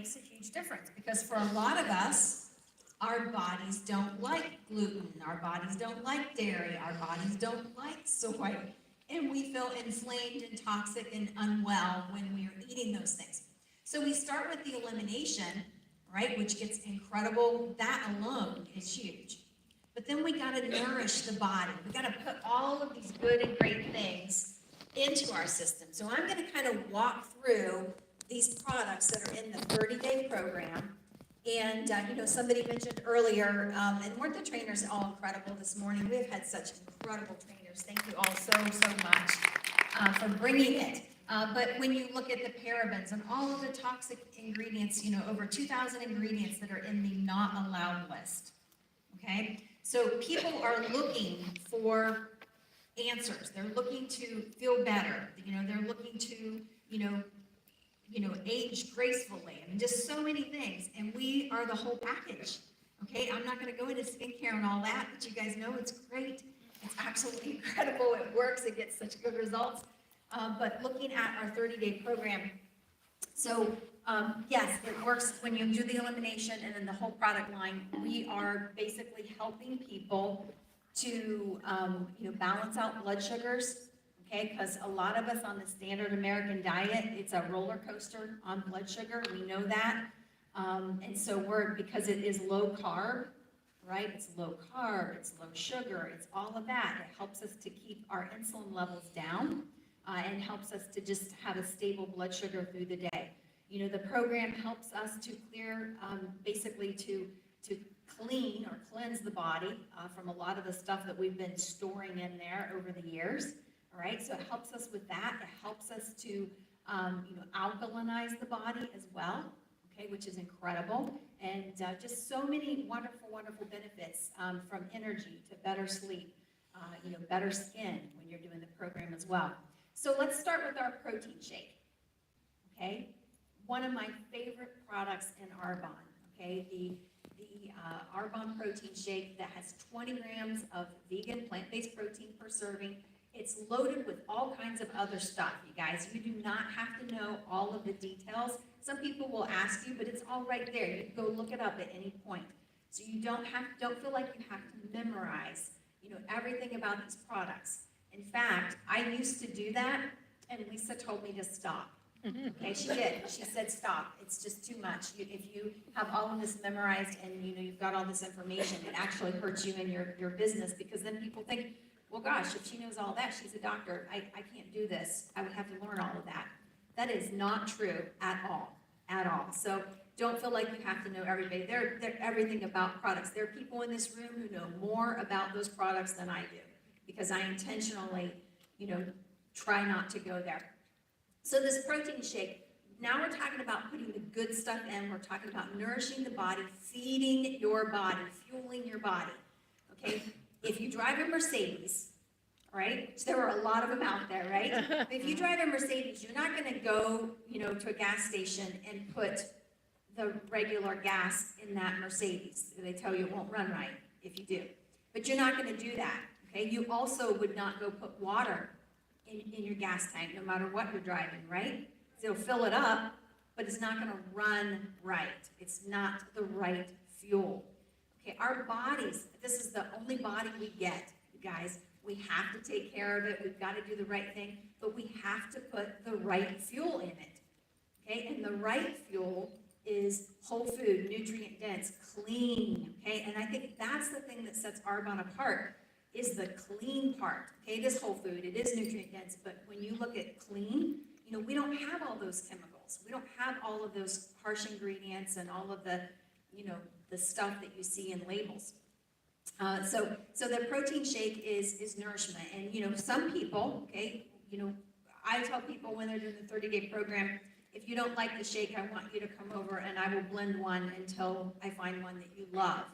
makes a huge difference, because for a lot of us, our bodies don't like gluten, our bodies don't like dairy, our bodies don't like soy, and we feel inflamed and toxic and unwell when we are eating those things. So we start with the elimination, right, which gets incredible. That alone is huge. But then we got to nourish the body. We got to put all of these good and great things into our system. So I'm going to kind of walk through these products that are in the 30-day program. And, somebody mentioned earlier, and weren't the trainers all incredible this morning? We've had such incredible trainers. Thank you all so much for bringing it. But when you look at the parabens and all of the toxic ingredients, over 2,000 ingredients that are in the not allowed list, okay? So people are looking for answers. They're looking to feel better. They're looking to, age gracefully. I mean, just so many things. And we are the whole package, okay? I'm not going to go into skincare and all that, but you guys know it's great. It's absolutely incredible. It works. It gets such good results. But looking at our 30-day program, so yes, it works when you do the elimination and then the whole product line. We are basically helping people to balance out blood sugars, okay? Because a lot of us on the standard American diet, it's a roller coaster on blood sugar. We know that, and so because it is low carb, right? It's low carb, it's low sugar, it's all of that. It helps us to keep our insulin levels down. And helps us to just have a stable blood sugar through the day. The program helps us to clear, basically to clean or cleanse the body from a lot of the stuff that we've been storing in there over the years. All right, so it helps us with that. It helps us to, alkalinize the body as well, okay, which is incredible. And just so many wonderful, wonderful benefits from energy to better sleep, better skin when you're doing the program as well. So let's start with our protein shake, okay? One of my favorite products in Arbonne, okay? The Arbonne protein shake that has 20 grams of vegan plant-based protein per serving. It's loaded with all kinds of other stuff, you guys. You do not have to know all of the details. Some people will ask you, but it's all right there. You can go look it up at any point. So you don't feel like you have to memorize, everything about these products. In fact, I used to do that, and Lisa told me to stop. Okay, she did. She said, stop. It's just too much. If you have all of this memorized and you've got all this information, it actually hurts you in your business, because then people think, well, gosh, if she knows all that, she's a doctor. I can't do this. I would have to learn all of that. That is not true at all. So don't feel like you have to know everything. They're everything about products. There are people in this room who know more about those products than I do, because I intentionally, try not to go there. So this protein shake, now we're talking about putting the good stuff in. We're talking about nourishing the body, feeding your body, fueling your body, okay? If you drive a Mercedes, right? There are a lot of them out there, right? If you drive a Mercedes, you're not going to go, to a gas station and put the regular gas in that Mercedes. They tell you it won't run right if you do. But you're not going to do that. Okay, you also would not go put water in your gas tank, no matter what you're driving, right? So it'll fill it up, but it's not going to run right. It's not the right fuel. Okay, our bodies, this is the only body we get, you guys. We have to take care of it. We've got to do the right thing, but we have to put the right fuel in it. Okay, and the right fuel is whole food, nutrient dense, clean. Okay, and I think that's the thing that sets Arbonne apart, is the clean part. Okay, it is whole food, it is nutrient dense, but when you look at clean, we don't have all those chemicals. We don't have all of those harsh ingredients and all of the, the stuff that you see in labels. So the protein shake is nourishment. And, some people, okay, I tell people when they're doing the 30-day program, if you don't like the shake, I want you to come over and I will blend one until I find one that you love.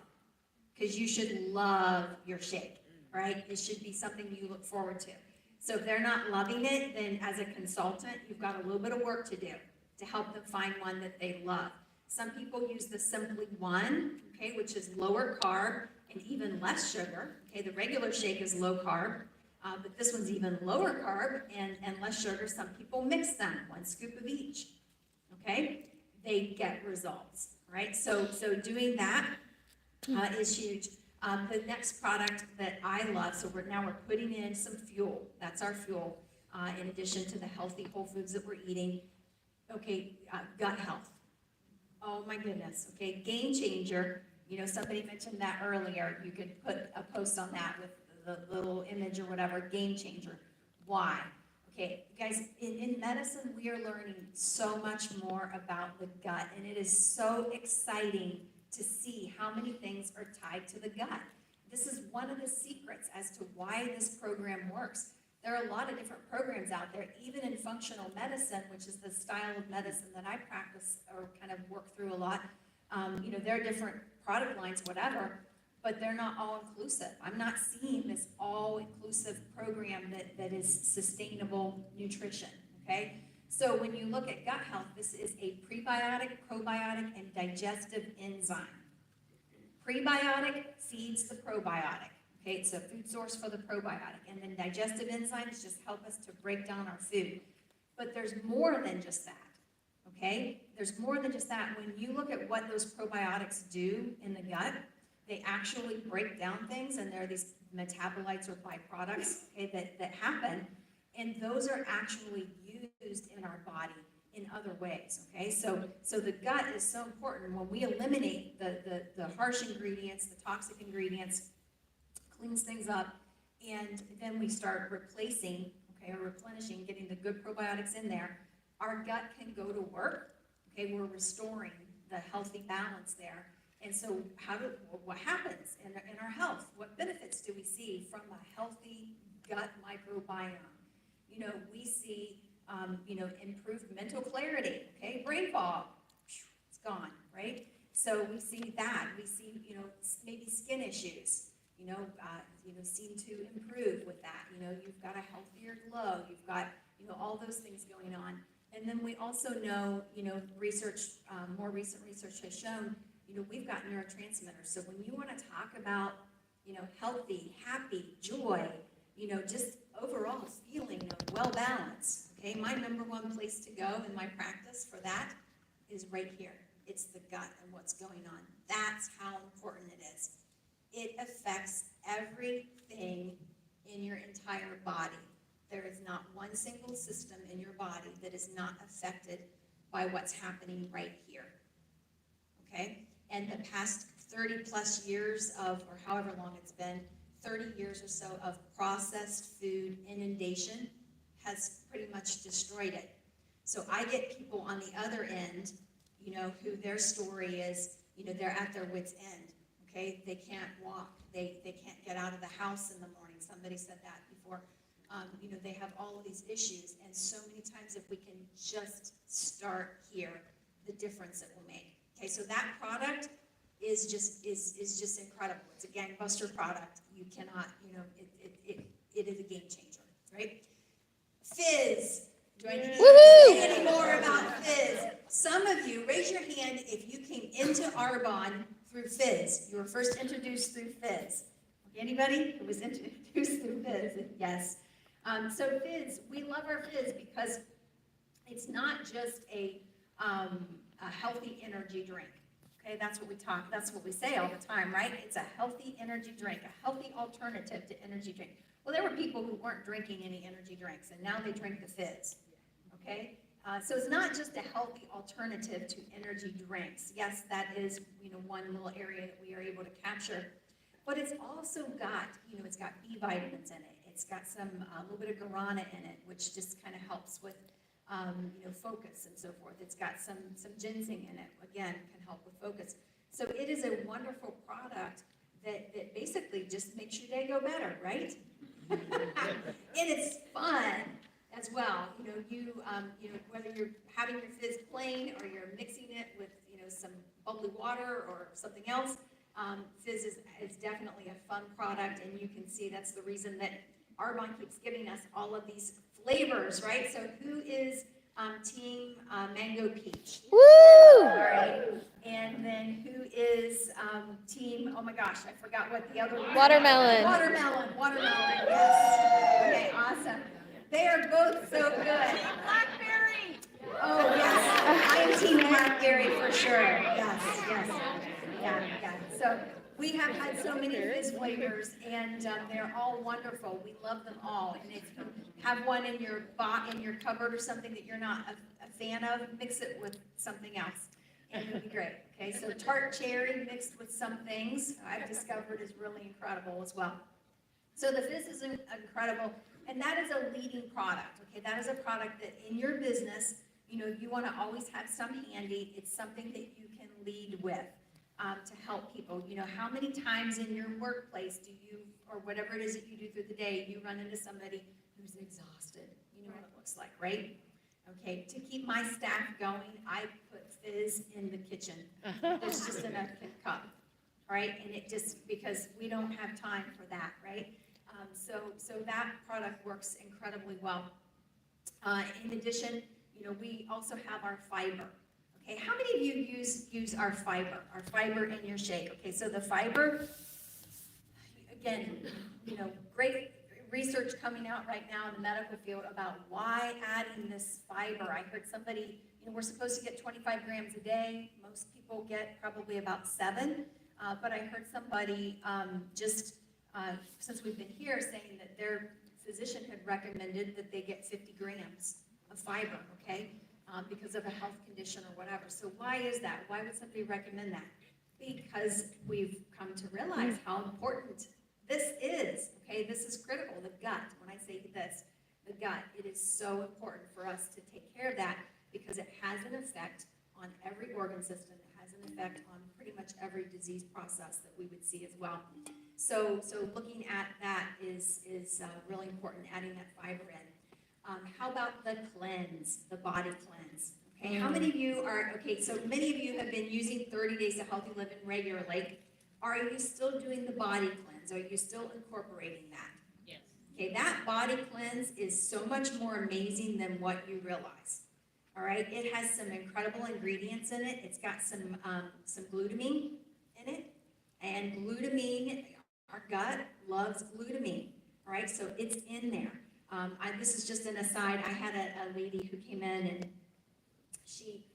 Because you should love your shake, right? It should be something you look forward to. So if they're not loving it, then as a consultant, you've got a little bit of work to do to help them find one that they love. Some people use the Simply One, okay, which is lower carb and even less sugar. Okay, the regular shake is low carb, but this one's even lower carb and less sugar. Some people mix them, 1 scoop of each. Okay, they get results, right? So doing that is huge. The next product that I love, so we're putting in some fuel. That's our fuel, in addition to the healthy whole foods that we're eating. Okay, gut health. Oh my goodness, okay, game changer. Somebody mentioned that earlier. You could put a post on that with the little image or whatever, game changer. Why? Okay, guys, in medicine, we are learning so much more about the gut, and it is so exciting to see how many things are tied to the gut. This is one of the secrets as to why this program works. There are a lot of different programs out there, even in functional medicine, which is the style of medicine that I practice or kind of work through a lot. There are different product lines, whatever, but they're not all inclusive. I'm not seeing this all inclusive program that is sustainable nutrition, okay? So when you look at gut health, this is a prebiotic, probiotic, and digestive enzyme. Prebiotic feeds the probiotic, okay? It's a food source for the probiotic. And then digestive enzymes just help us to break down our food. But there's more than just that, okay? There's more than just that. When you look at what those probiotics do in the gut, they actually break down things, and there are these metabolites or byproducts, okay, that happen, and those are actually used in our body in other ways, okay? So the gut is so important. When we eliminate the harsh ingredients, the toxic ingredients, cleans things up, and then we start replacing, okay, or replenishing, getting the good probiotics in there, our gut can go to work, okay? We're restoring the healthy balance there. And so what happens in our health? What benefits do we see from a healthy gut microbiome? We see, improved mental clarity, okay? Brain fog, it's gone, right? So we see that. We see, maybe skin issues, seem to improve with that. You've got a healthier glow. You've got, all those things going on. And then we also know, research, more recent research has shown, we've got neurotransmitters. So when you want to talk about, healthy, happy, joy, just overall feeling of well-balanced, okay? My number one place to go in my practice for that is right here. It's the gut and what's going on. That's how important it is. It affects everything in your entire body. There is not one single system in your body that is not affected by what's happening right here, okay? And the past 30 plus years of, or however long it's been, 30 years or so of processed food inundation has pretty much destroyed it. So I get people on the other end, who their story is, they're at their wit's end, okay? They can't walk, they can't get out of the house in the morning. Somebody said that before. They have all of these issues, and so many times if we can just start here, the difference it will make. Okay, so that product is just incredible. It's a gangbuster product. You cannot, it is a game changer, right? Fizz. Do I need to say any more about Fizz? Some of you, raise your hand if you came into Arbonne through Fizz. You were first introduced through Fizz. Anybody who was introduced through Fizz? Yes. So Fizz, we love our Fizz because it's not just a healthy energy drink. Okay, that's what we say all the time, right? It's a healthy energy drink, a healthy alternative to energy drink. Well, there were people who weren't drinking any energy drinks, and now they drink the Fizz, okay? So it's not just a healthy alternative to energy drinks. Yes, that is, one little area that we are able to capture, but it's also got, it's got B vitamins in it. It's got some, a little bit of guarana in it, which just kind of helps with, focus and so forth. It's got some ginseng in it, again, can help with focus. So it is a wonderful product that basically just makes your day go better, right? And it's fun as well. Whether you're having your Fizz plain or you're mixing it with, some bubbly water or something else, Fizz is definitely a fun product, and you can see that's the reason that Arbonne keeps giving us all of these flavors, right? So who is team mango peach? Woo! All right. And then who is team, oh my gosh, I forgot what the other one. Watermelon. Watermelon, yes. Okay, awesome. They are both so good. Blackberry. Oh, yes. I am team blackberry for sure. Yes, yes. Yeah, yeah. So we have had so many fizz flavors, and they're all wonderful. We love them all. And if you have one in your cupboard or something that you're not a fan of, mix it with something else, and it'll be great. Okay, so tart cherry mixed with some things I've discovered is really incredible as well. So the fizz is incredible, and that is a leading product. Okay, that is a product that in your business, you want to always have some handy. It's something that you can lead with to help people. How many times in your workplace do you, or whatever it is that you do through the day, you run into somebody who's exhausted? You know what it looks like, right? Okay, to keep my staff going, I put fizz in the kitchen. It's just in a cup, right? And it just, because we don't have time for that, right? So that product works incredibly well. In addition, we also have our fiber. Okay, how many of you use our fiber in your shake? Okay, so the fiber, again, great research coming out right now in the medical field about why adding this fiber. I heard somebody, we're supposed to get 25 grams a day. Most people get probably about 7. But I heard somebody since we've been here saying that their physician had recommended that they get 50 grams of fiber, okay, because of a health condition or whatever. So why is that? Why would somebody recommend that? Because we've come to realize how important this is, okay? This is critical, the gut. When I say this, the gut, it is so important for us to take care of that because it has an effect on every organ system. It has an effect on pretty much every disease process that we would see as well. So looking at that is really important, adding that fiber in. How about the cleanse, the body cleanse? Okay, how many of you are, okay, so many of you have been using 30 Days of Healthy Living regularly. Are you still doing the body cleanse? Are you still incorporating that? Yes. Okay, that body cleanse is so much more amazing than what you realize. All right, it has some incredible ingredients in it. It's got some glutamine in it, and glutamine, our gut loves glutamine. All right, so it's in there. This is just an aside. I had a lady who came in and she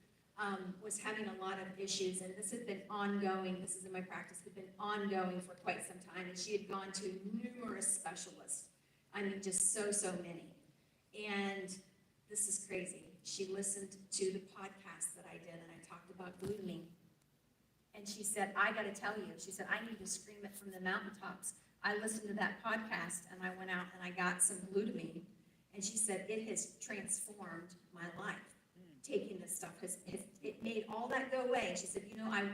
was having a lot of issues, and this has been ongoing. This is in my practice, had been ongoing for quite some time, and she had gone to numerous specialists. I mean, just so many. And this is crazy. She listened to the podcast that I did, and I talked about glutamine. And she said, I got to tell you, she said, I need to scream it from the mountaintops. I listened to that podcast, and I went out and I got some glutamine. And she said, it has transformed my life. Taking this stuff, it made all that go away. And she said,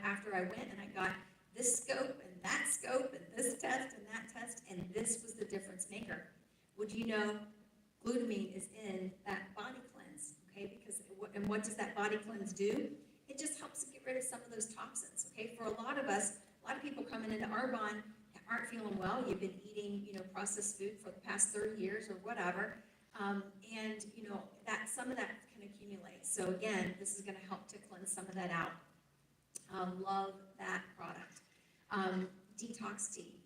after I went and I got this scope and that scope and this test and that test, and this was the difference maker. Would you know, glutamine is in that body cleanse, okay? And what does that body cleanse do? It just helps to get rid of some of those toxins, okay? For a lot of us, a lot of people coming into Arbonne aren't feeling well. You've been eating, processed food for the past 30 years or whatever. And that some of that can accumulate. So again, this is going to help to cleanse some of that out. Love that product. Detox tea.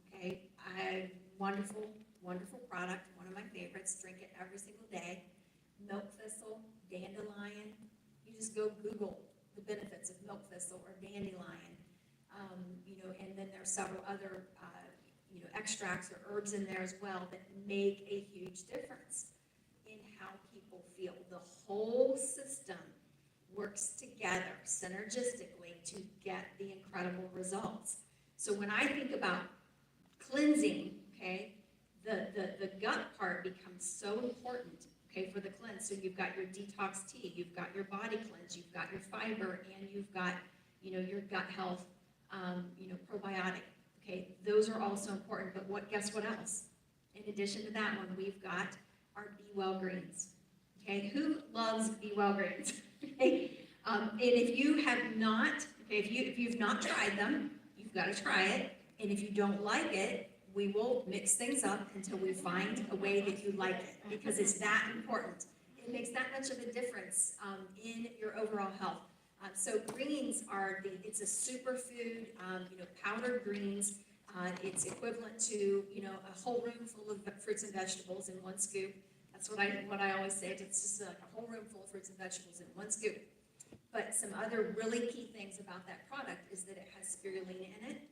Okay, wonderful product. One of my favorites. Drink it every single day. Milk thistle, dandelion. You just go Google the benefits of milk thistle or dandelion. And then there are several other extracts or herbs in there as well that make a huge difference in how people feel. The whole system works together synergistically to get the incredible results. So when I think about cleansing, okay, the gut part becomes so important, okay, for the cleanse. So you've got your detox tea, you've got your body cleanse, you've got your fiber, and you've got, your gut health, probiotic. Okay, those are also important, but guess what else? In addition to that one, we've got our Be Well greens. Okay, who loves Be Well greens? Okay, and if you have not, okay, if you've not tried them, you've got to try it. And if you don't like it, we will mix things up until we find a way that you like it, because it's that important. It makes that much of a difference in your overall health. So greens it's a superfood, powdered greens. It's equivalent to, a whole room full of fruits and vegetables in one scoop. That's what I always say. It's just like a whole room full of fruits and vegetables in one scoop. But some other really key things about that product is that it has spirulina in it.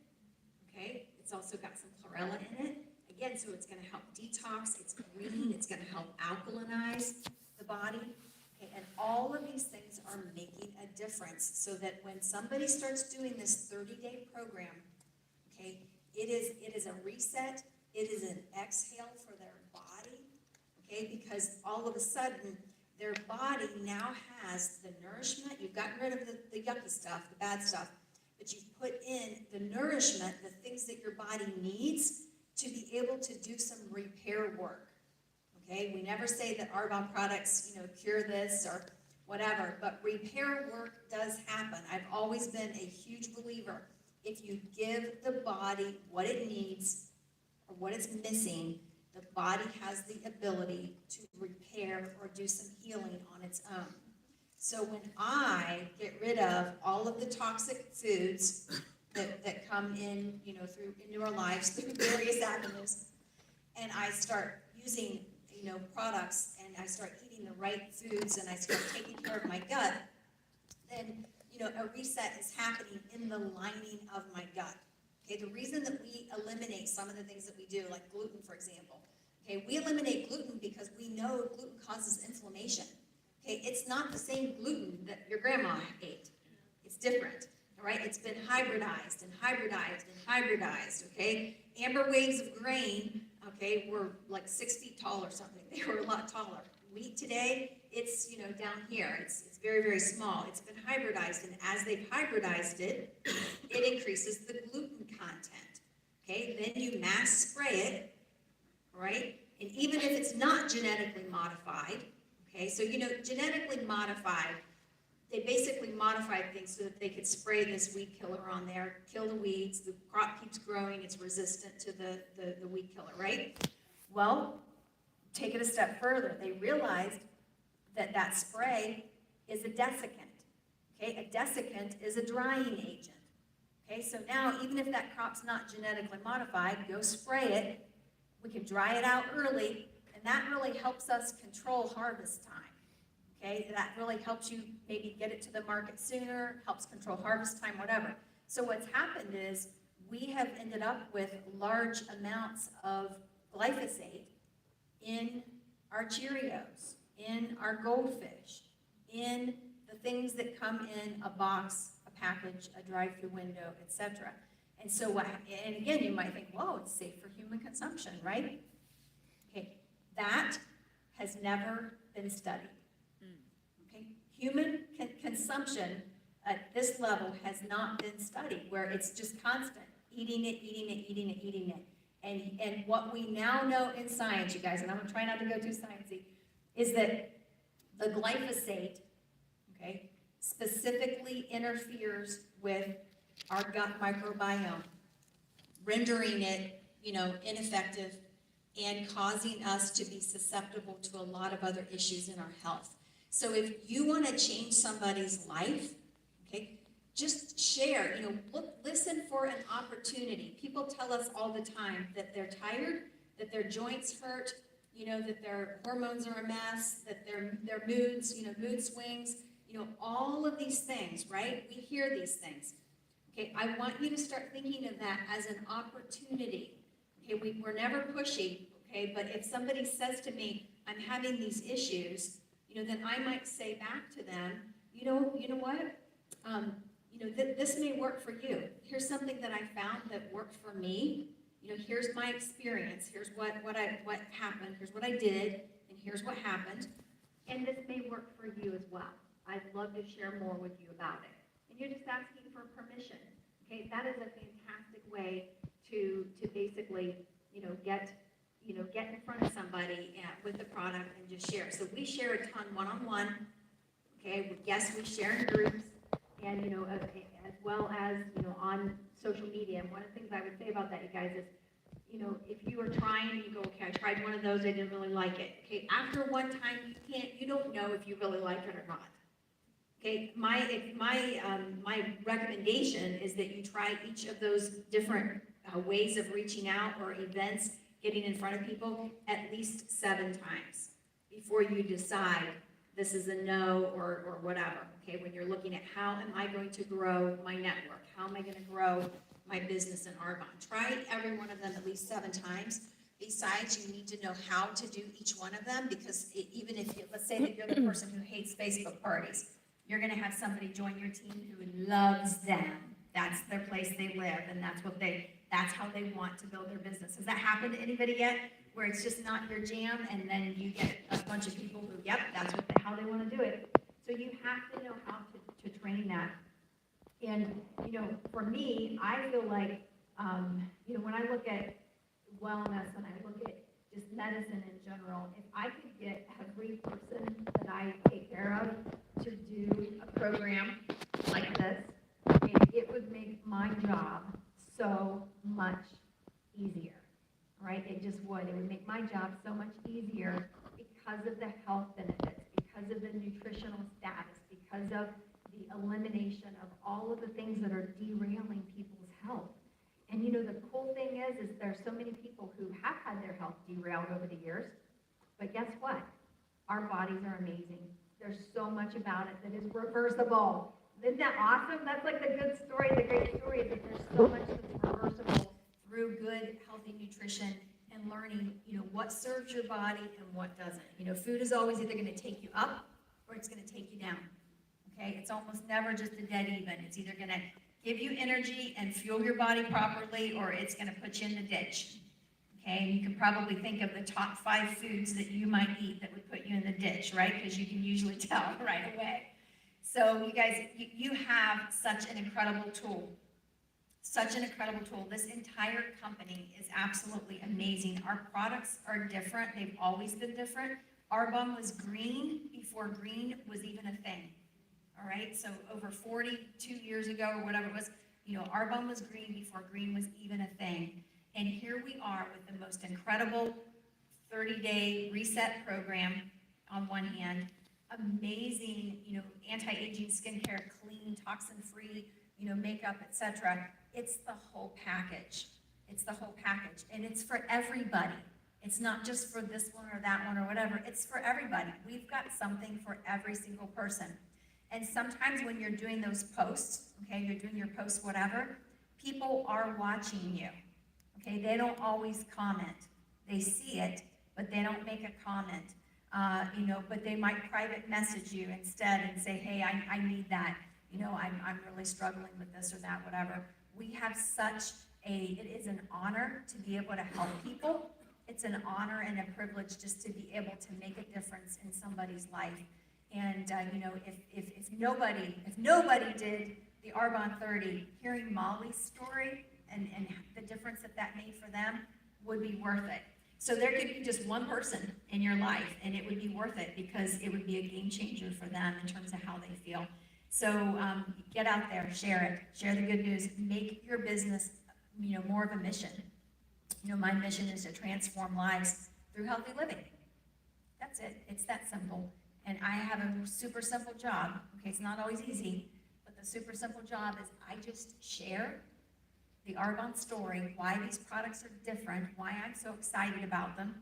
Okay, it's also got some chlorella in it. Again, so it's going to help detox. It's green. It's going to help alkalinize the body. Okay, and all of these things are making a difference. So that when somebody starts doing this 30-day program, okay, it is a reset. It is an exhale for their body. Okay, because all of a sudden their body now has the nourishment. You've gotten rid of the yucky stuff, the bad stuff, but you've put in the nourishment, the things that your body needs to be able to do some repair work. Okay, we never say that Arbonne products, cure this or whatever, but repair work does happen. I've always been a huge believer. If you give the body what it needs or what it's missing, the body has the ability to repair or do some healing on its own. So when I get rid of all of the toxic foods that come in, into our lives through various avenues, and I start using, products, and I start eating the right foods, and I start taking care of my gut, then, a reset is happening in the lining of my gut. Okay, the reason that we eliminate some of the things that we do, like gluten, for example, okay, we eliminate gluten because we know gluten causes inflammation. Okay, it's not the same gluten that your grandma ate. It's different, all right? It's been hybridized and hybridized and hybridized, okay? Amber waves of grain, okay, were like 6 feet tall or something. They were a lot taller. Wheat today, it's, down here. It's very, very small. It's been hybridized, and as they've hybridized it, it increases the gluten content, okay? Then you mass spray it, right? And even if it's not genetically modified, okay, so genetically modified, they basically modified things so that they could spray this weed killer on there, kill the weeds, the crop keeps growing, it's resistant to the weed killer, right? Well, take it a step further. They realized that spray is a desiccant, okay? A desiccant is a drying agent, okay? So now, even if that crop's not genetically modified, go spray it. We can dry it out early, and that really helps us control harvest time. Okay, that really helps you maybe get it to the market sooner, helps control harvest time, whatever. So what's happened is we have ended up with large amounts of glyphosate in our Cheerios, in our goldfish, in the things that come in a box, a package, a drive-through window, etc. And so and again, you might think, whoa, it's safe for human consumption, right? Okay, that has never been studied. Okay, human consumption at this level has not been studied, where it's just constant, eating it, eating it, eating it, eating it. And what we now know in science, you guys, and I'm going to try not to go too sciencey, is that the glyphosate, okay, specifically interferes with our gut microbiome, rendering it, ineffective and causing us to be susceptible to a lot of other issues in our health. So if you want to change somebody's life, okay, just share, listen for an opportunity. People tell us all the time that they're tired, that their joints hurt, that their hormones are a mess, that their moods, mood swings, all of these things, right? We hear these things. Okay, I want you to start thinking of that as an opportunity. Okay, we're never pushy, okay, but if somebody says to me, I'm having these issues, then I might say back to them, you know what? This may work for you. Here's something that I found that worked for me. Here's my experience. Here's what happened. Here's what I did, and here's what happened. And this may work for you as well. I'd love to share more with you about it. And you're just asking for permission. Okay, that is a fantastic way to basically, get in front of somebody with the product and just share. So we share a ton one-on-one. Okay, yes, we share in groups, and as well as on social media. And one of the things I would say about that, you guys, is if you are trying, you go, okay, I tried one of those, I didn't really like it. Okay, after one time, you don't know if you really like it or not. Okay, my recommendation is that you try each of those different ways of reaching out or events, getting in front of people, at least 7 times. before you decide this is a no or whatever, okay? When you're looking at how am I going to grow my network? How am I going to grow my business in Arbonne? Try every one of them at least 7 times. Besides, you need to know how to do each one of them, because even if you, let's say that you're the person who hates Facebook parties, you're going to have somebody join your team who loves them. That's their place they live, and that's how they want to build their business. Has that happened to anybody yet? Where it's just not your jam, and then you get a bunch of people who, yep, that's how they want to do it. So you have to know how to train that. And, for me, I feel like, when I look at wellness and I look at just medicine in general, if I could get every person that I take care of to do a program like this, it would make my job so much easier, right? It just would. It would make my job so much easier because of the health benefits, because of the nutritional status, because of the elimination of all of the things that are derailing people's health. And the cool thing is there's so many people who have had their health derailed over the years, but guess what? Our bodies are amazing. There's so much about it that is reversible. Isn't that awesome? That's like the good story, the great story, is that there's so much that's reversible through good, healthy nutrition and learning, what serves your body and what doesn't. Food is always either going to take you up or it's going to take you down. Okay? It's almost never just a dead even. It's either going to give you energy and fuel your body properly, or it's going to put you in the ditch. Okay, and you can probably think of the top 5 foods that you might eat that would put you in the ditch, right? Because you can usually tell right away. So you guys, you have such an incredible tool. Such an incredible tool. This entire company is absolutely amazing. Our products are different. They've always been different. Arbonne was green before green was even a thing. All right, so over 42 years ago or whatever it was, Arbonne was green before green was even a thing. And here we are with the most incredible 30-day reset program on one hand, amazing, anti-aging skincare, clean, toxin-free, makeup, etc. It's the whole package. It's the whole package, and it's for everybody. It's not just for this one or that one or whatever. It's for everybody. We've got something for every single person. And sometimes when you're doing those posts, okay, you're doing your posts, whatever, people are watching you, okay? They don't always comment. They see it, but they don't make a comment, but they might private message you instead and say, hey, I need that. I'm really struggling with this or that, whatever. We have it is an honor to be able to help people. It's an honor and a privilege just to be able to make a difference in somebody's life. And if nobody did the Arbonne 30, hearing Molly's story and the difference that made for them would be worth it. So there could be just one person in your life, and it would be worth it because it would be a game changer for them in terms of how they feel. So get out there, share it, share the good news, make your business, more of a mission. My mission is to transform lives through healthy living. That's it. It's that simple. And I have a super simple job. Okay, it's not always easy, but the super simple job is I just share the Arbonne story, why these products are different, why I'm so excited about them.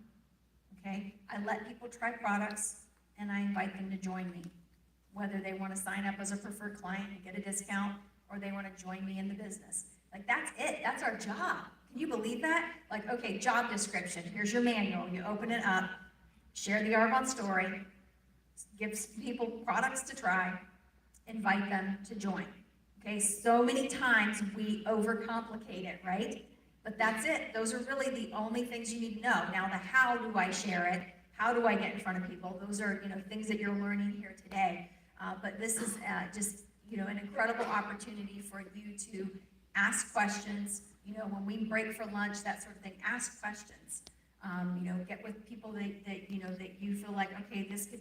Okay, I let people try products and I invite them to join me, whether they want to sign up as a preferred client and get a discount, or they want to join me in the business. Like, that's it. That's our job. Can you believe that? Like, okay, job description. Here's your manual. You open it up, share the Arbonne story, give people products to try, invite them to join. Okay, so many times we overcomplicate it, right? But that's it. Those are really the only things you need to know. Now, the how do I share it? How do I get in front of people? Those are, things that you're learning here today. But this is just, an incredible opportunity for you to ask questions. When we break for lunch, that sort of thing, ask questions. Get with people that you feel like, okay, this could